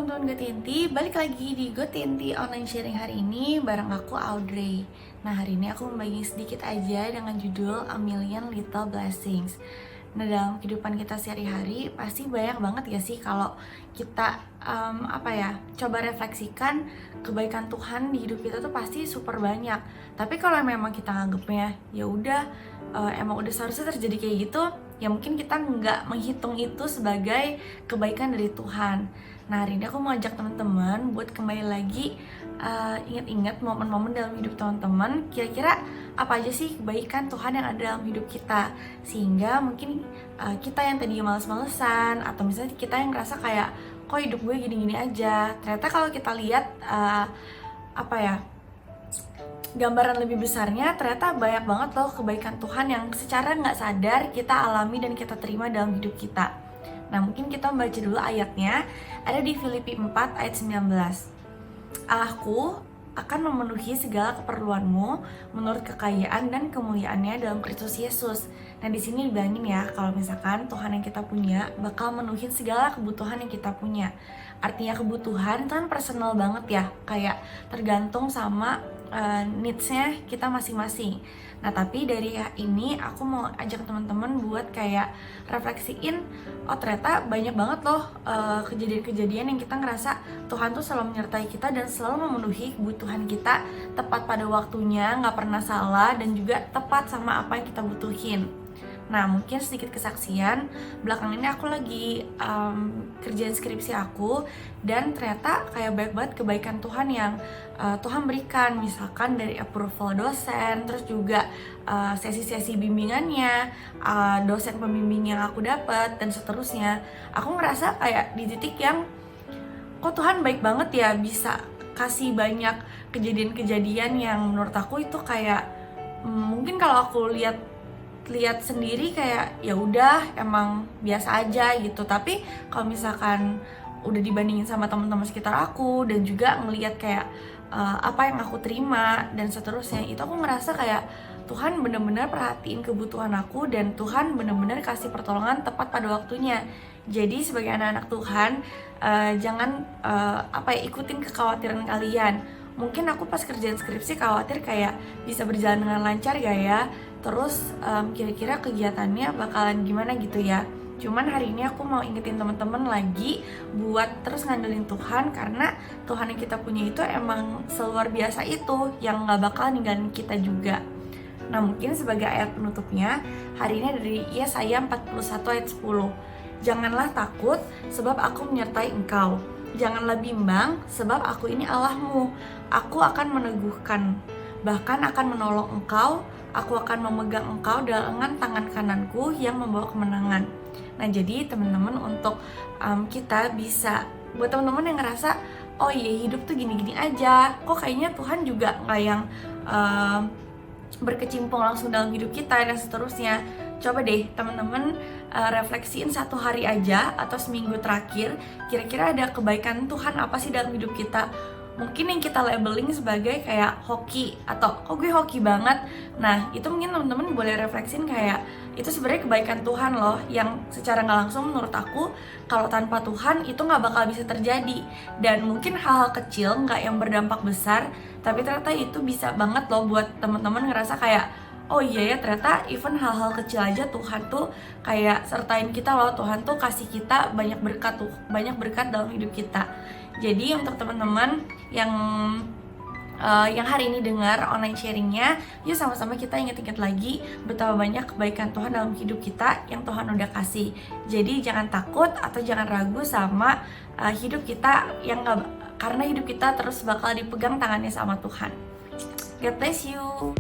teman-teman GoTNT, balik lagi di GoTNT online sharing hari ini bareng aku Audrey. Nah, hari ini aku membagi sedikit aja dengan judul A Million Little Blessings. Nah, dalam kehidupan kita sehari-hari pasti banyak banget ya sih kalau kita coba refleksikan kebaikan Tuhan di hidup kita tuh pasti super banyak. Tapi kalau memang kita nganggepnya ya udah emang udah seharusnya terjadi kayak gitu, ya mungkin kita nggak menghitung itu sebagai kebaikan dari Tuhan. Nah, hari ini aku mau ajak teman-teman buat kembali lagi ingat-ingat momen-momen dalam hidup teman-teman. Kira-kira apa aja sih kebaikan Tuhan yang ada dalam hidup kita, sehingga mungkin kita yang tadi males-malesan atau misalnya kita yang ngerasa kayak kok hidup gue gini-gini aja, ternyata kalau kita lihat gambaran lebih besarnya, ternyata banyak banget loh kebaikan Tuhan yang secara nggak sadar kita alami dan kita terima dalam hidup kita. Nah, mungkin kita membaca dulu ayatnya, ada di Filipi 4 ayat 19. Allahku akan memenuhi segala keperluanmu menurut kekayaan dan kemuliaannya dalam Kristus Yesus. Nah, di sini dibilangin ya, kalau misalkan Tuhan yang kita punya bakal memenuhi segala kebutuhan yang kita punya. Artinya kebutuhan itu kan personal banget ya, kayak tergantung sama needs-nya kita masing-masing. Nah, tapi dari ini aku mau ajak teman-teman buat kayak refleksiin, oh ternyata banyak banget loh kejadian-kejadian yang kita ngerasa Tuhan tuh selalu menyertai kita dan selalu memenuhi kebutuhan kita tepat pada waktunya, nggak pernah salah, dan juga tepat sama apa yang kita butuhin. Nah, mungkin sedikit kesaksian, belakang ini aku lagi kerjaan skripsi aku, dan ternyata kayak banyak banget kebaikan Tuhan yang Tuhan berikan, misalkan dari approval dosen, terus juga sesi-sesi bimbingannya, dosen pembimbing yang aku dapat, dan seterusnya. Aku ngerasa kayak di titik yang kok Tuhan baik banget ya, bisa kasih banyak kejadian-kejadian yang menurut aku itu kayak mungkin kalau aku lihat sendiri kayak ya udah emang biasa aja gitu. Tapi kalau misalkan udah dibandingin sama teman-teman sekitar aku dan juga ngelihat kayak apa yang aku terima dan seterusnya, itu aku ngerasa kayak Tuhan benar-benar perhatiin kebutuhan aku dan Tuhan benar-benar kasih pertolongan tepat pada waktunya. Jadi sebagai anak-anak Tuhan, jangan ikutin kekhawatiran kalian. Mungkin aku pas kerjaan skripsi khawatir kayak bisa berjalan dengan lancar gak ya, terus kira-kira kegiatannya bakalan gimana gitu ya. Cuman hari ini aku mau ingetin teman-teman lagi buat terus ngandelin Tuhan, karena Tuhan yang kita punya itu emang seluar biasa itu, yang gak bakal ninggalin kita juga. Nah, mungkin sebagai ayat penutupnya, hari ini dari Yesaya 41 ayat 10. Janganlah takut sebab aku menyertai engkau. Janganlah bimbang sebab aku ini Allahmu. Aku akan meneguhkan, bahkan akan menolong engkau. Aku akan memegang engkau dengan tangan kananku yang membawa kemenangan. Nah, jadi teman-teman, untuk kita bisa, buat teman-teman yang ngerasa oh iya hidup tuh gini-gini aja, kok kayaknya Tuhan juga nggak yang berkecimpung langsung dalam hidup kita dan seterusnya. Coba deh teman-teman refleksiin satu hari aja atau seminggu terakhir, kira-kira ada kebaikan Tuhan apa sih dalam hidup kita. Mungkin yang kita labeling sebagai kayak hoki atau kok gue hoki banget. Nah, itu mungkin teman-teman boleh refleksin kayak itu sebenarnya kebaikan Tuhan loh, yang secara nggak langsung menurut aku kalau tanpa Tuhan itu nggak bakal bisa terjadi. Dan mungkin hal-hal kecil nggak yang berdampak besar, tapi ternyata itu bisa banget loh buat teman-teman ngerasa kayak oh iya ya, ternyata even hal-hal kecil aja Tuhan tuh kayak sertain kita loh. Tuhan tuh kasih kita banyak berkat dalam hidup kita. Jadi untuk teman-teman yang hari ini dengar online sharingnya, yuk sama-sama kita ingat-ingat lagi betapa banyak kebaikan Tuhan dalam hidup kita yang Tuhan udah kasih. Jadi jangan takut atau jangan ragu sama hidup kita karena hidup kita terus bakal dipegang tangannya sama Tuhan. God bless you.